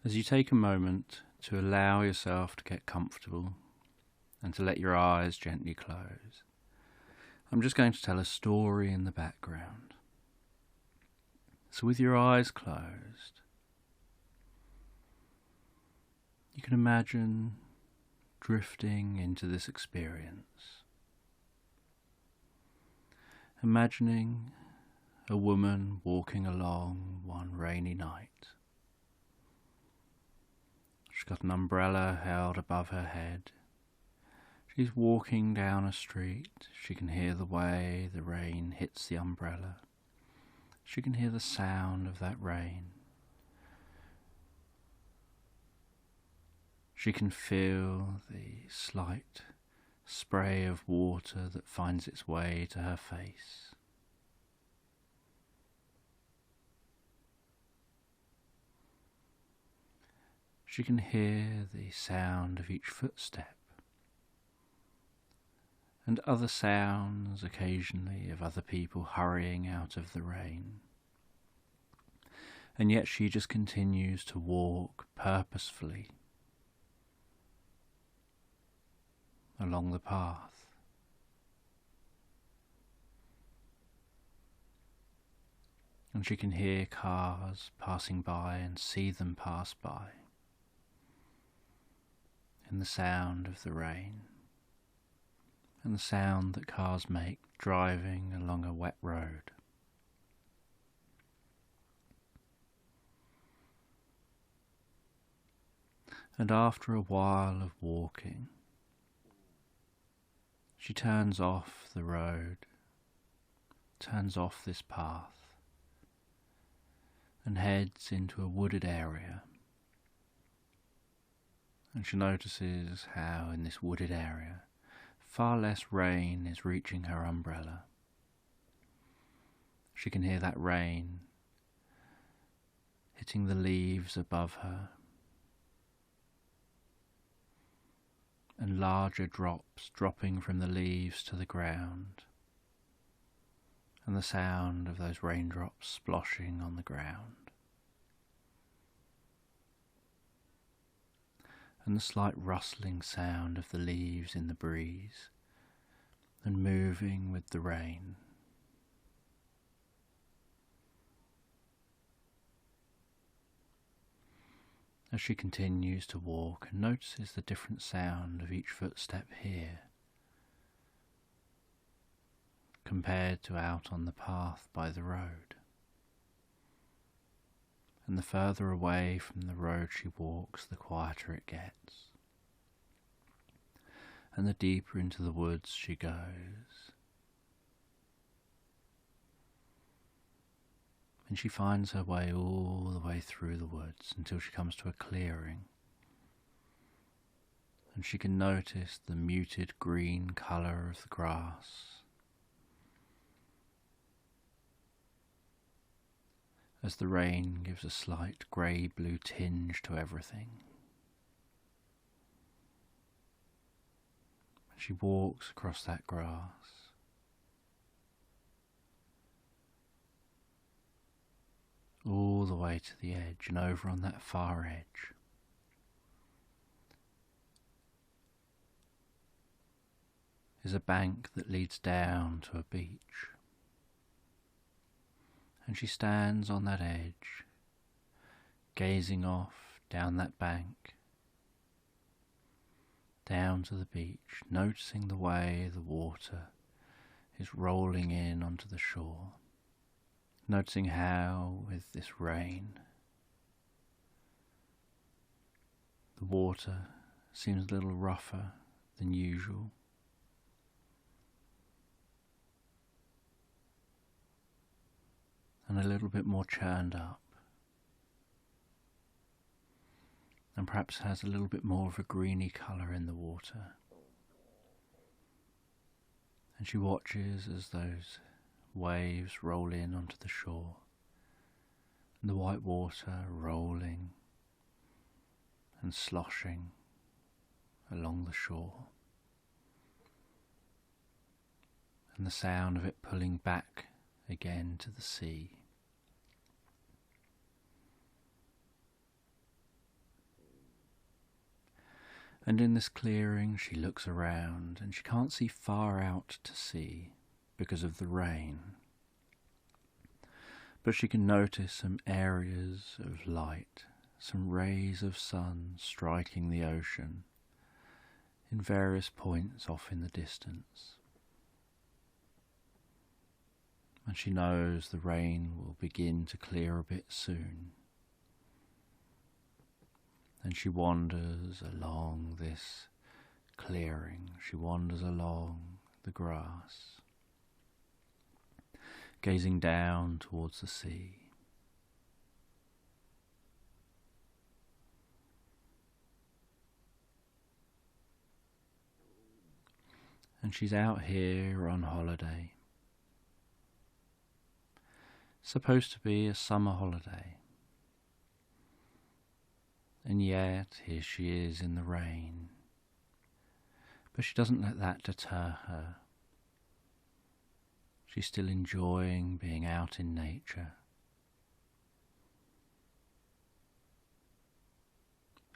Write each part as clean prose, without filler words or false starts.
As you take a moment to allow yourself to get comfortable and to let your eyes gently close, I'm just going to tell a story in the background. So with your eyes closed, you can imagine drifting into this experience. Imagining a woman walking along one rainy night. She's got an umbrella held above her head. She's walking down a street. She can hear the way the rain hits the umbrella. She can hear the sound of that rain. She can feel the slight spray of water that finds its way to her face. She can hear the sound of each footstep and other sounds occasionally of other people hurrying out of the rain. And yet she just continues to walk purposefully along the path. And she can hear cars passing by and see them pass by, and the sound of the rain, and the sound that cars make driving along a wet road. And after a while of walking, she turns off the road, turns off this path, and heads into a wooded area. And she notices how in this wooded area far less rain is reaching her umbrella. She can hear that rain hitting the leaves above her, and larger drops dropping from the leaves to the ground, and the sound of those raindrops splashing on the ground, and the slight rustling sound of the leaves in the breeze and moving with the rain. As she continues to walk and notices the different sound of each footstep here compared to out on the path by the road. And the further away from the road she walks, the quieter it gets. And the deeper into the woods she goes. And she finds her way all the way through the woods until she comes to a clearing. And she can notice the muted green colour of the grass. As the rain gives a slight grey-blue tinge to everything. She walks across that grass. All the way to the edge, and over on that far edge is a bank that leads down to a beach. And she stands on that edge, gazing off down that bank, down to the beach, noticing the way the water is rolling in onto the shore, noticing how, with this rain, the water seems a little rougher than usual. And a little bit more churned up, and perhaps has a little bit more of a greeny colour in the water. And she watches as those waves roll in onto the shore, and the white water rolling and sloshing along the shore, and the sound of it pulling back again to the sea. And in this clearing she looks around and she can't see far out to sea because of the rain. But she can notice some areas of light, some rays of sun striking the ocean in various points off in the distance. And she knows the rain will begin to clear a bit soon. And she wanders along this clearing, she wanders along the grass, gazing down towards the sea. And she's out here on holiday. Supposed to be a summer holiday. And yet here she is in the rain. But she doesn't let that deter her. She's still enjoying being out in nature.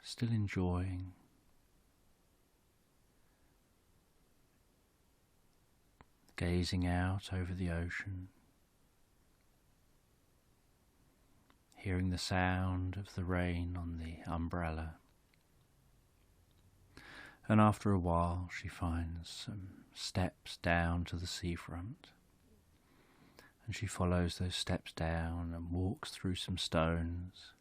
Still enjoying gazing out over the ocean, hearing the sound of the rain on the umbrella. And after a while she finds some steps down to the seafront. And she follows those steps down and walks through some stones,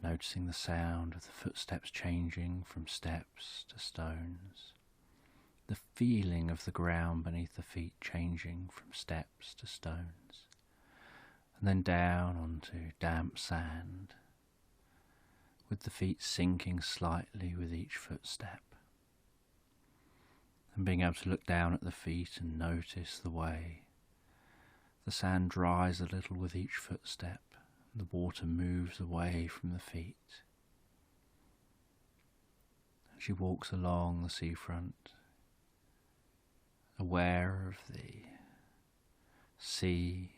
noticing the sound of the footsteps changing from steps to stones, the feeling of the ground beneath the feet changing from steps to stones, and then down onto damp sand, with the feet sinking slightly with each footstep, and being able to look down at the feet and notice the way the sand dries a little with each footstep, and the water moves away from the feet. And she walks along the seafront, aware of the sea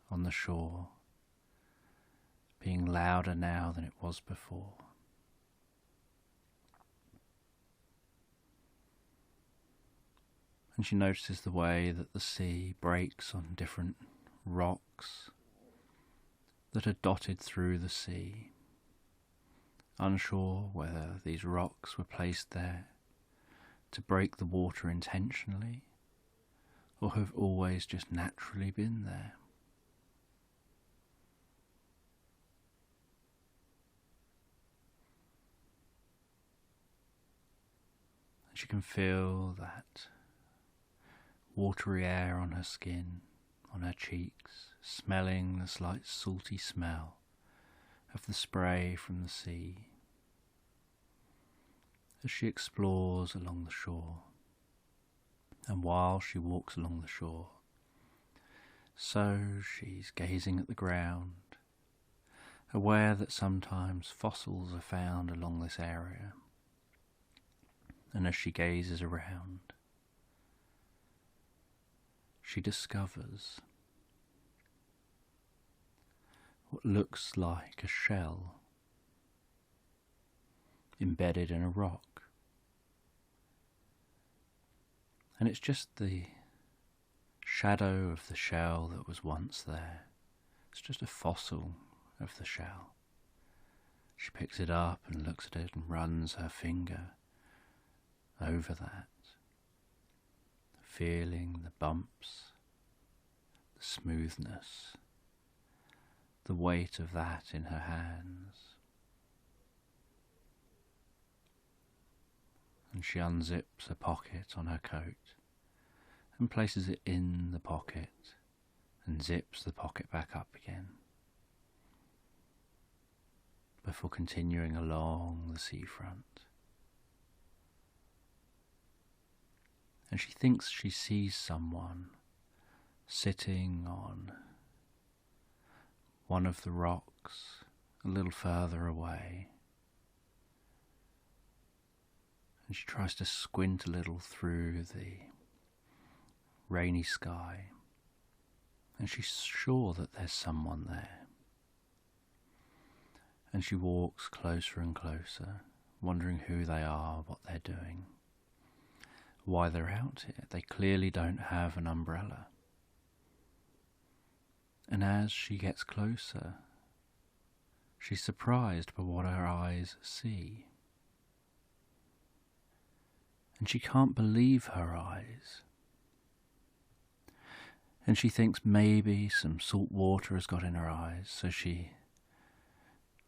on the shore being louder now than it was before. And she notices the way that the sea breaks on different rocks that are dotted through the sea, unsure whether these rocks were placed there to break the water intentionally or have always just naturally been there. And she can feel that watery air on her skin, on her cheeks, smelling the slight salty smell of the spray from the sea as she explores along the shore. And while she walks along the shore, so she's gazing at the ground, aware that sometimes fossils are found along this area. And as she gazes around, she discovers what looks like a shell embedded in a rock. And it's just the shadow of the shell that was once there. It's just a fossil of the shell. She picks it up and looks at it and runs her finger over that, feeling the bumps, the smoothness, the weight of that in her hands. And she unzips a pocket on her coat and places it in the pocket and zips the pocket back up again before continuing along the seafront. And she thinks she sees someone sitting on one of the rocks a little further away. And she tries to squint a little through the rainy sky, and she's sure that there's someone there. And she walks closer and closer, wondering who they are, what they're doing, why they're out here. They clearly don't have an umbrella. And as she gets closer, she's surprised by what her eyes see. And she can't believe her eyes. And she thinks maybe some salt water has got in her eyes, so she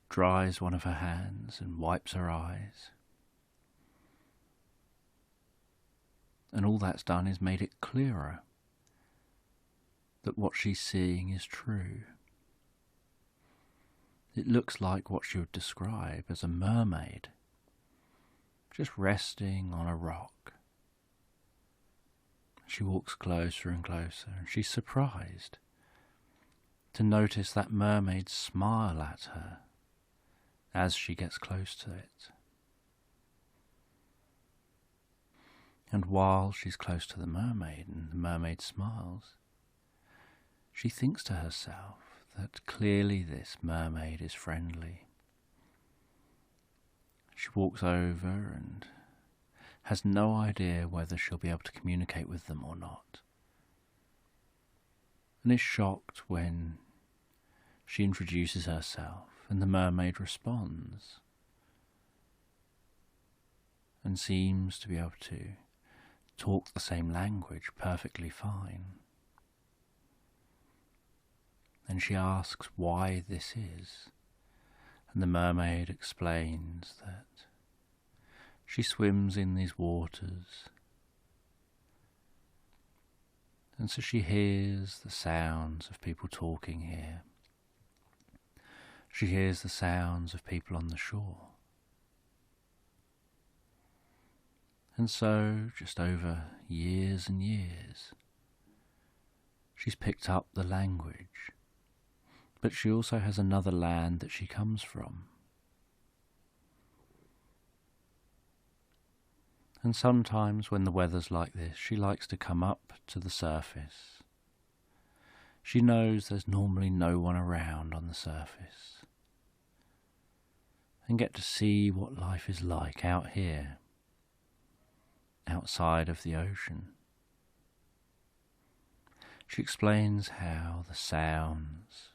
dries one of her hands and wipes her eyes. And all that's done is made it clearer that what she's seeing is true. It looks like what she would describe as a mermaid, just resting on a rock. She walks closer and closer, and she's surprised to notice that mermaid smile at her as she gets close to it. And while she's close to the mermaid and the mermaid smiles, she thinks to herself that clearly this mermaid is friendly. She walks over and has no idea whether she'll be able to communicate with them or not, and is shocked when she introduces herself and the mermaid responds and seems to be able to talk the same language perfectly fine. And she asks why this is, and the mermaid explains that she swims in these waters, and so she hears the sounds of people talking here. She hears the sounds of people on the shore. And so, just over years and years, she's picked up the language. But she also has another land that she comes from. And sometimes when the weather's like this, she likes to come up to the surface. She knows there's normally no one around on the surface, and get to see what life is like out here, outside of the ocean. She explains how the sounds,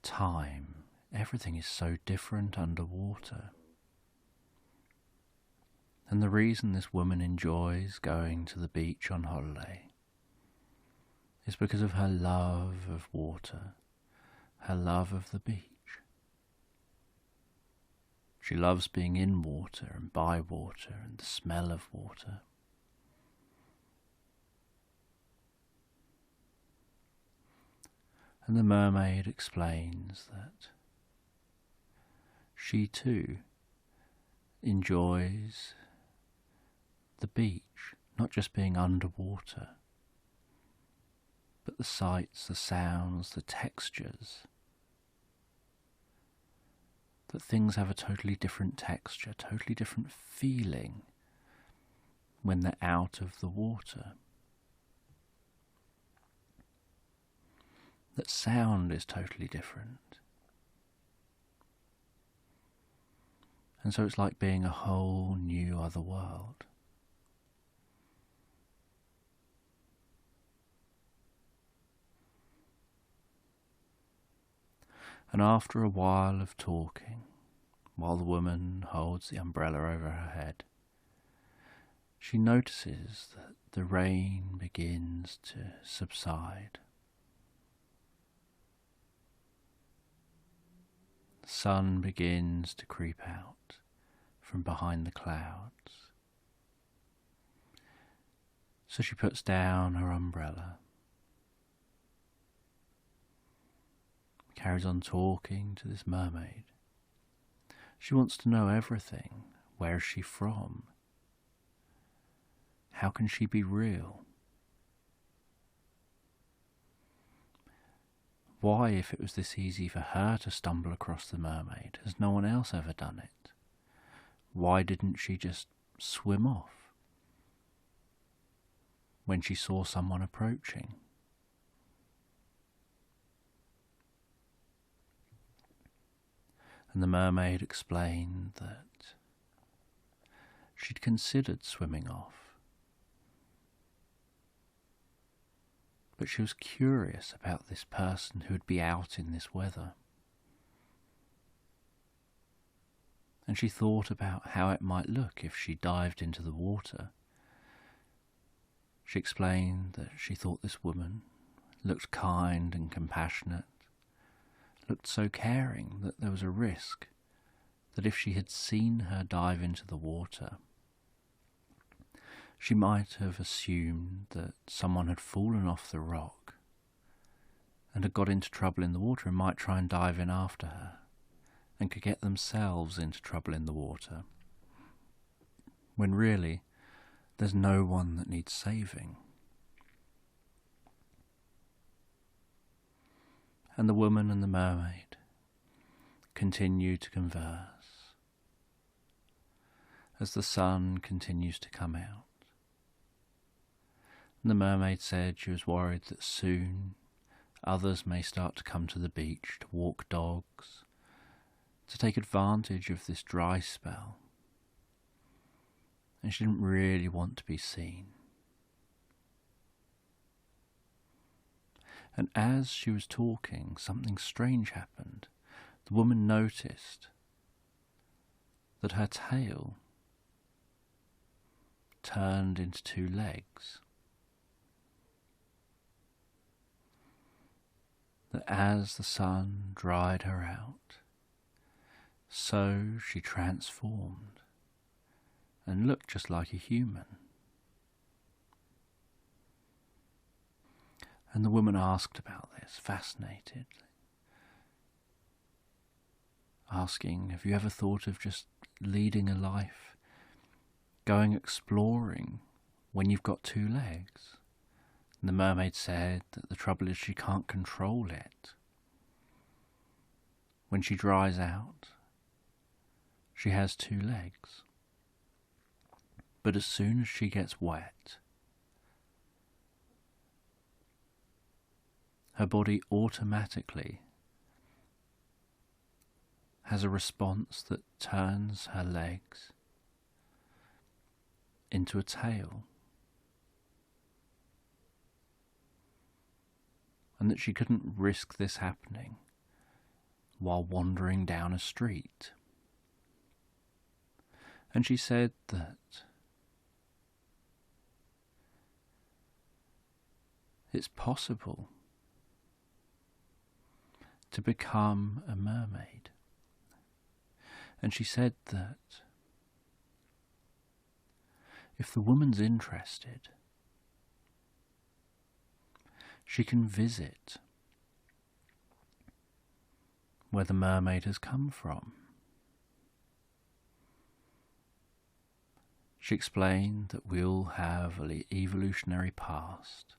time, everything is so different underwater. And the reason this woman enjoys going to the beach on holiday is because of her love of water, her love of the beach. She loves being in water and by water and the smell of water. And the mermaid explains that she too enjoys the beach, not just being underwater, but the sights, the sounds, the textures. That things have a totally different texture, totally different feeling when they're out of the water. That sound is totally different. And so it's like being a whole new other world. And after a while of talking, while the woman holds the umbrella over her head, she notices that the rain begins to subside. The sun begins to creep out from behind the clouds. So she puts down her umbrella, carries on talking to this mermaid. She wants to know everything. Where is she from? How can she be real? Why, if it was this easy for her to stumble across the mermaid, has no one else ever done it? Why didn't she just swim off when she saw someone approaching? And the mermaid explained that She'd considered swimming off, but she was curious about this person who would be out in this weather. And she thought about how it might look if she dived into the water. She explained that she thought this woman looked kind and compassionate, looked so caring that there was a risk that if she had seen her dive into the water, she might have assumed that someone had fallen off the rock and had got into trouble in the water and might try and dive in after her and could get themselves into trouble in the water, when really there's no one that needs saving. And the woman and the mermaid continue to converse as the sun continues to come out. And the mermaid said she was worried that soon others may start to come to the beach to walk dogs, to take advantage of this dry spell, and she didn't really want to be seen. And as she was talking, something strange happened. The woman noticed that her tail turned into 2 legs. That as the sun dried her out, so she transformed and looked just like a human. And the woman asked about this, fascinated, asking, have you ever thought of just leading a life, going exploring when you've got 2 legs? And the mermaid said that the trouble is she can't control it. When she dries out, she has 2 legs. But as soon as she gets wet, her body automatically has a response that turns her legs into a tail, and that she couldn't risk this happening while wandering down a street. And she said that it's possible to become a mermaid. And she said that if the woman's interested, she can visit where the mermaid has come from. She explained that we all have an evolutionary past,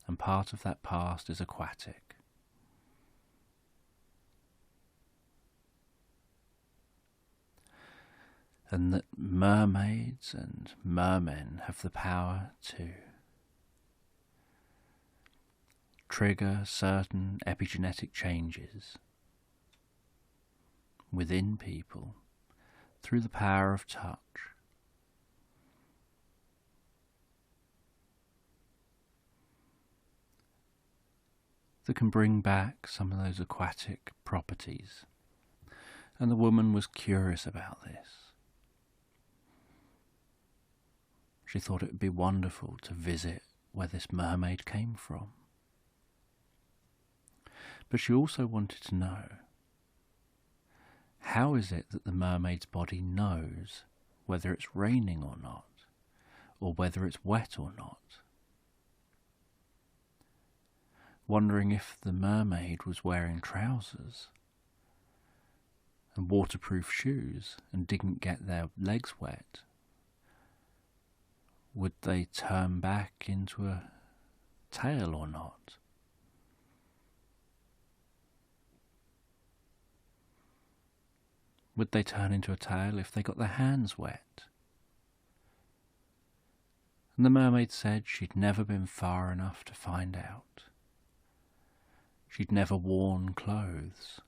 and part of that past is aquatic. And that mermaids and mermen have the power to trigger certain epigenetic changes within people through the power of touch. That can bring back some of those aquatic properties. And the woman was curious about this. She thought it would be wonderful to visit where this mermaid came from. But she also wanted to know, how is it that the mermaid's body knows whether it's raining or not, or whether it's wet or not? Wondering if the mermaid was wearing trousers and waterproof shoes and didn't get their legs wet. Would they turn back into a tail or not? Would they turn into a tail if they got their hands wet? And the mermaid said she'd never been far enough to find out. She'd never worn clothes.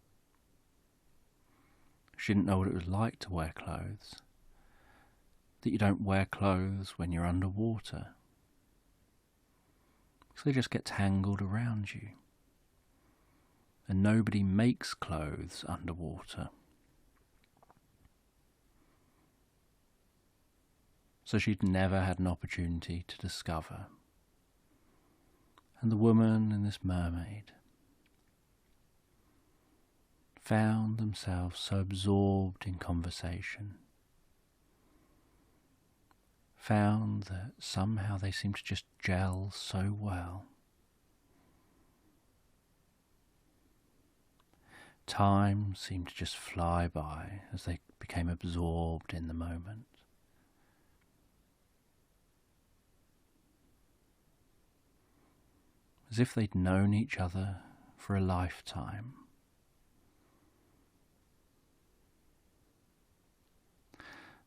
She didn't know what it was like to wear clothes. that you don't wear clothes when you're underwater, because they just get tangled around you. And nobody makes clothes underwater. So she'd never had an opportunity to discover. And the woman and this mermaid found themselves so absorbed in conversation, found that somehow they seemed to just gel so well. Time seemed to just fly by as they became absorbed in the moment. As if they'd known each other for a lifetime.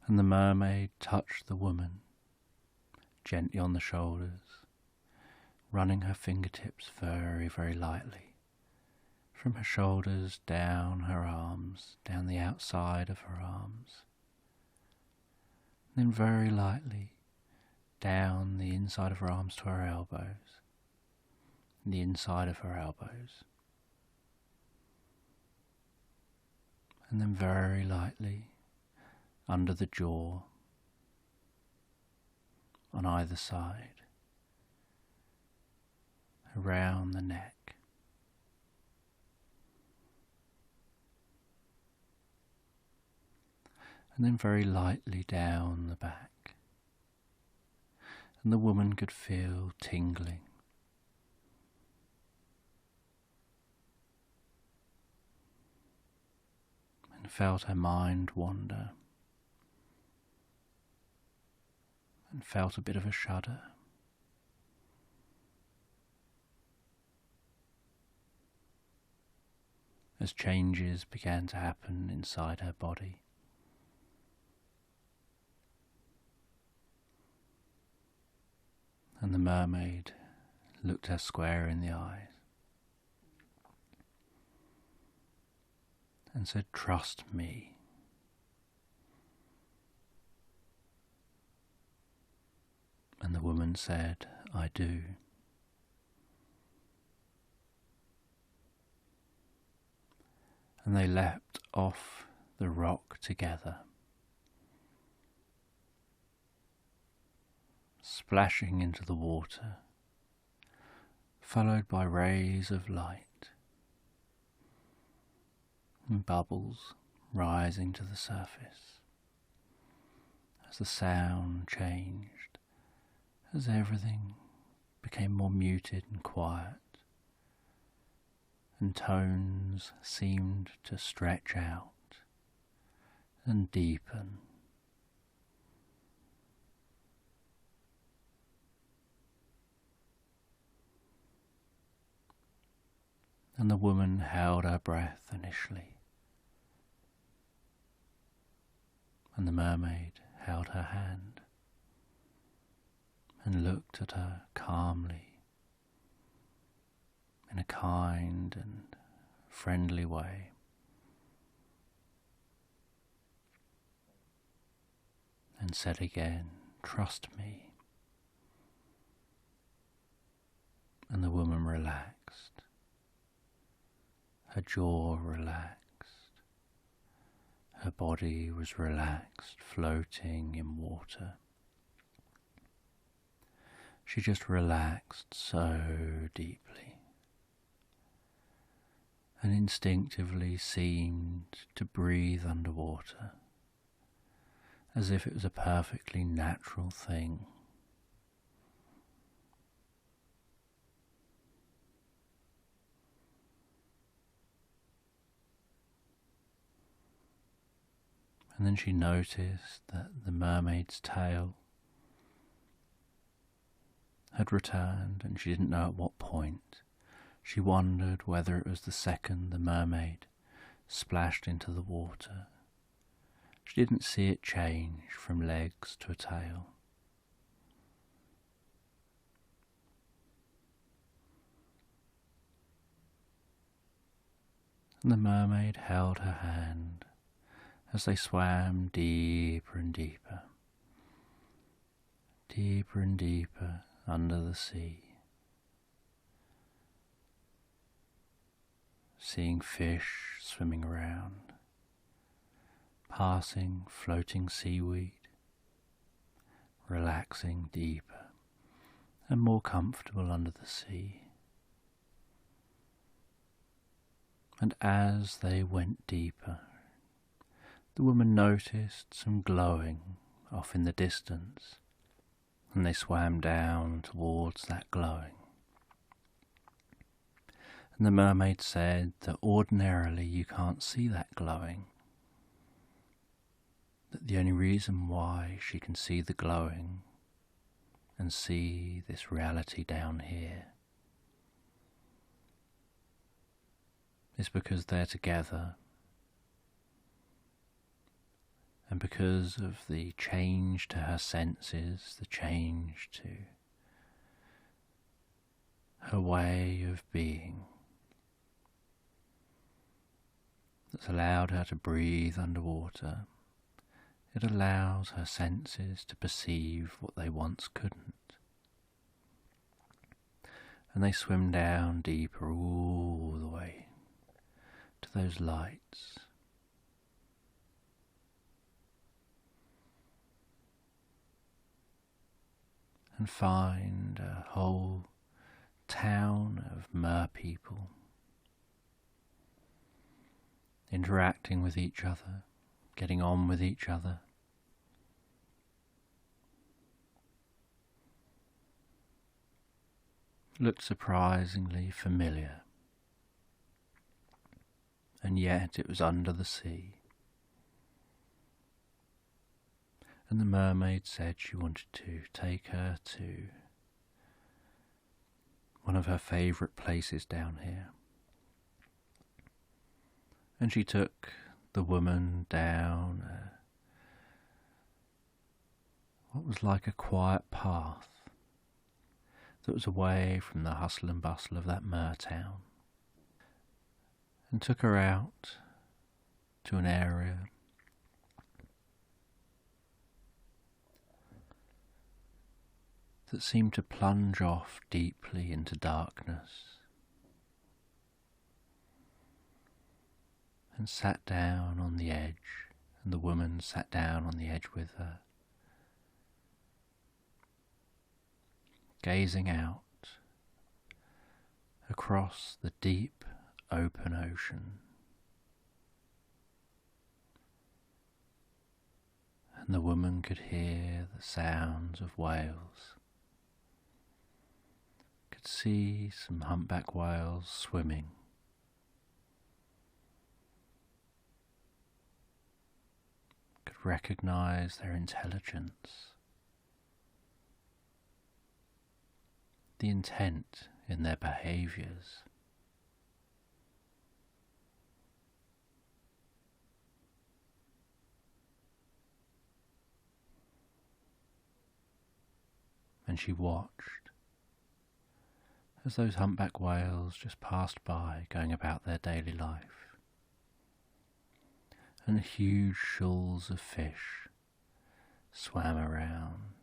And the mermaid touched the woman gently on the shoulders, running her fingertips very, very lightly from her shoulders down her arms, down the outside of her arms, then very lightly down the inside of her arms to her elbows, the inside of her elbows, and then very lightly under the jaw, on either side, around the neck, and then very lightly down the back. And the woman could feel tingling. And felt her mind wander. And felt a bit of a shudder. As changes began to happen inside her body. And the mermaid looked her square in the eyes and said, "Trust me." And the woman said, "I do." And they leapt off the rock together, splashing into the water, followed by rays of light and bubbles rising to the surface as the sound changed, as everything became more muted and quiet, and tones seemed to stretch out and deepen. And the woman held her breath initially, and the mermaid held her hand and looked at her calmly in a kind and friendly way. And said again, "Trust me." And the woman relaxed. Her jaw relaxed. Her body was relaxed, floating in water. She just relaxed so deeply and instinctively seemed to breathe underwater as if it was a perfectly natural thing. And then she noticed that the mermaid's tail had returned, and she didn't know at what point. She wondered whether it was the second the mermaid splashed into the water. She didn't see it change from legs to a tail. And the mermaid held her hand as they swam deeper and deeper deeper and deeper under the sea, seeing fish swimming around, passing floating seaweed, relaxing deeper and more comfortable under the sea. And as they went deeper, the woman noticed some glowing off in the distance, and they swam down towards that glowing. And the mermaid said that ordinarily you can't see that glowing, that the only reason why she can see the glowing and see this reality down here is because they're together, and because of the change to her senses, the change to her way of being, that's allowed her to breathe underwater. It allows her senses to perceive what they once couldn't. And they swim down deeper all the way to those lights. And find a whole town of merpeople interacting with each other, getting on with each other. Looked surprisingly familiar, and yet it was under the sea. And the mermaid said she wanted to take her to one of her favourite places down here. And she took the woman down what was like a quiet path that was away from the hustle and bustle of that mer town, and took her out to an area that seemed to plunge off deeply into darkness, and sat down on the edge, and the woman sat down on the edge with her, gazing out across the deep open ocean. And the woman could hear the sounds of whales, could see some humpback whales swimming, could recognize their intelligence, the intent in their behaviors. And she watched as those humpback whales just passed by, going about their daily life, and huge shoals of fish swam around.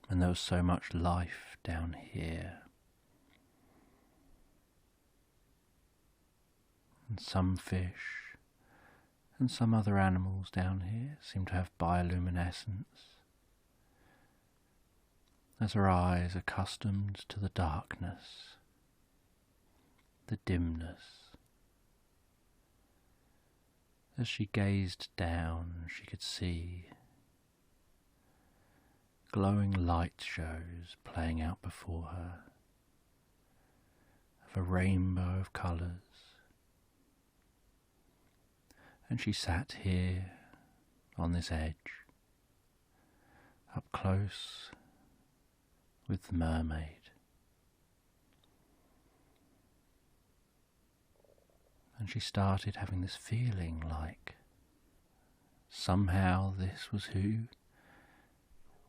And there was so much life down here. And some fish and some other animals down here seem to have bioluminescence, as her eyes accustomed to the darkness, the dimness. As she gazed down, she could see glowing light shows playing out before her, of a rainbow of colours. And she sat here on this edge, up close with the mermaid. And she started having this feeling like somehow this was who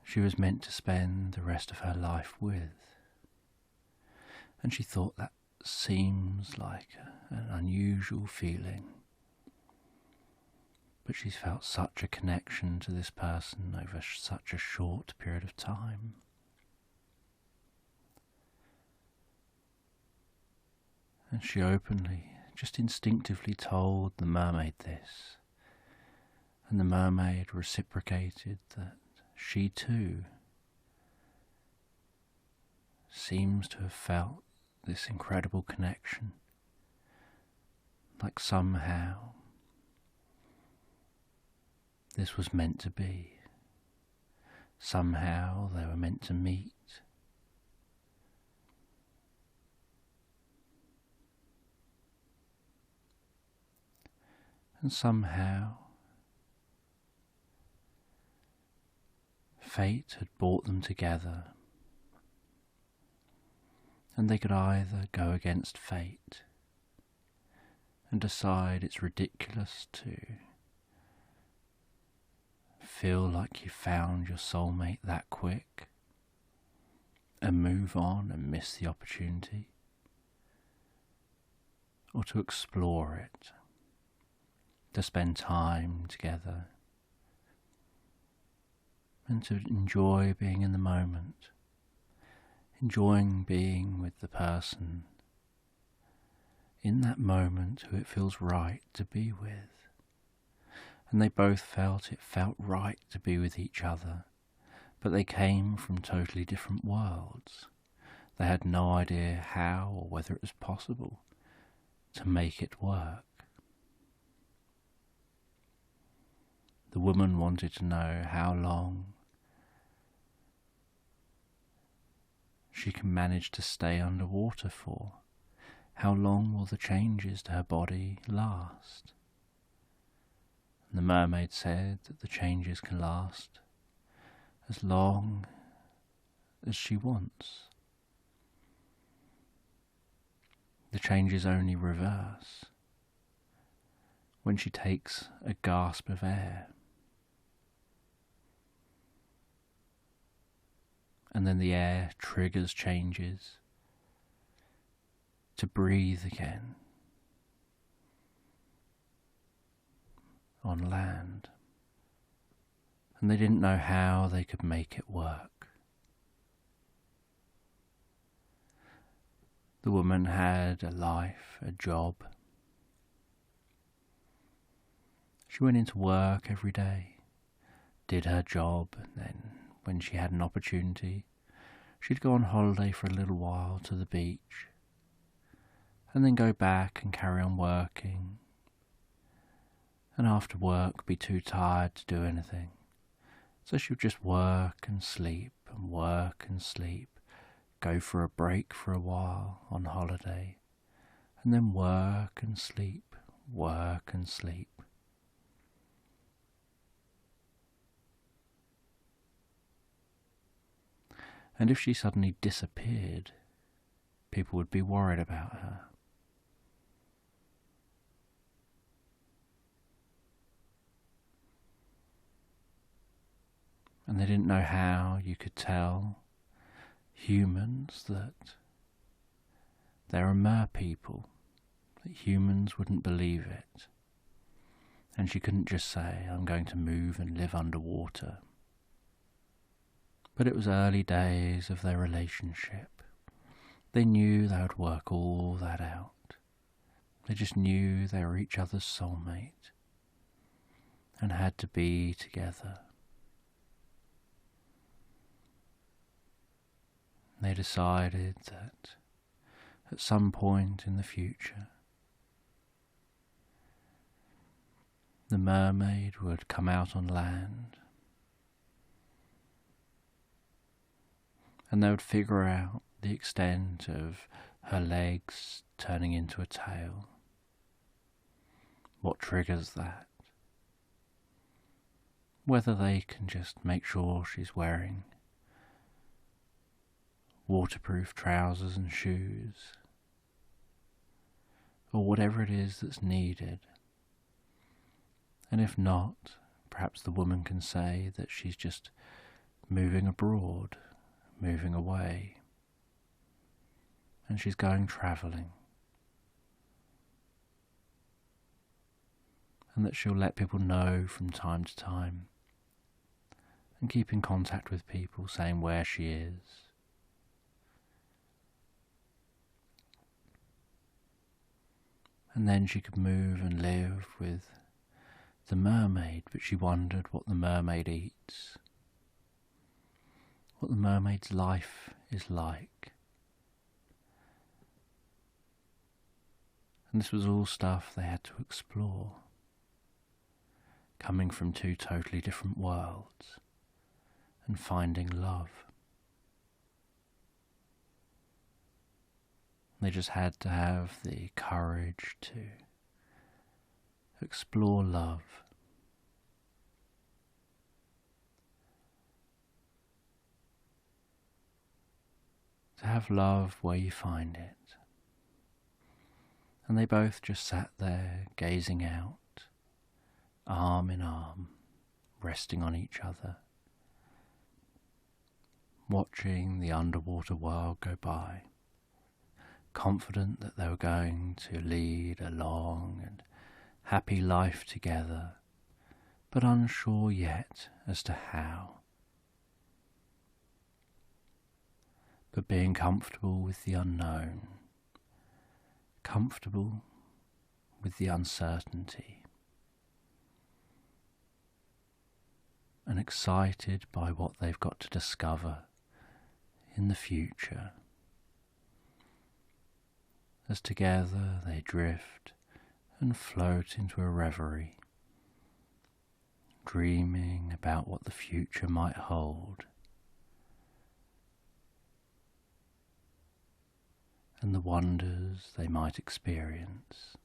she was meant to spend the rest of her life with. And she thought that seems like an unusual feeling. but she's felt such a connection to this person over such a short period of time. And she openly, just instinctively told the mermaid this, and the mermaid reciprocated that she too seems to have felt this incredible connection, like somehow this was meant to be. Somehow they were meant to meet. And somehow fate had brought them together, and they could either go against fate and decide it's ridiculous to feel like you found your soulmate that quick and move on and miss the opportunity, or to explore it, to spend time together and to enjoy being in the moment, enjoying being with the person in that moment who it feels right to be with. And they both felt it felt right to be with each other, but they came from totally different worlds. They had no idea how or whether it was possible to make it work. The woman wanted to know how long she can manage to stay underwater for. How long will the changes to her body last? And the mermaid said that the changes can last as long as she wants. The changes only reverse when she takes a gasp of air. And then the air triggers changes to breathe again on land. And they didn't know how they could make it work. The woman had a life, a job. She went into work every day, did her job, and then when she had an opportunity, she'd go on holiday for a little while to the beach, and then go back and carry on working, and after work be too tired to do anything. So she would just work and sleep and work and sleep, go for a break for a while on holiday, and then work and sleep, work and sleep. And if she suddenly disappeared, people would be worried about her. And they didn't know how you could tell humans that there are merpeople, that humans wouldn't believe it. And she couldn't just say, I'm going to move and live underwater. But it was early days of their relationship. They knew they would work all that out. They just knew they were each other's soulmate and had to be together. They decided that at some point in the future, the mermaid would come out on land, and they would figure out the extent of her legs turning into a tail. What triggers that? Whether they can just make sure she's wearing waterproof trousers and shoes, or whatever it is that's needed. And if not, perhaps the woman can say that she's just moving abroad, moving away, and she's going travelling. And and that she'll let people know from time to time and keep in contact with people, saying where she is. And then she could move and live with the mermaid, but she wondered what the mermaid eats, what the mermaid's life is like. And this was all stuff they had to explore, coming from two totally different worlds and finding love. They just had to have the courage to explore love. To have love where you find it. And they both just sat there gazing out, arm in arm, resting on each other, watching the underwater world go by, confident that they were going to lead a long and happy life together, but unsure yet as to how. But being comfortable with the unknown, comfortable with the uncertainty, and excited by what they've got to discover in the future. As together they drift and float into a reverie, dreaming about what the future might hold, and the wonders they might experience.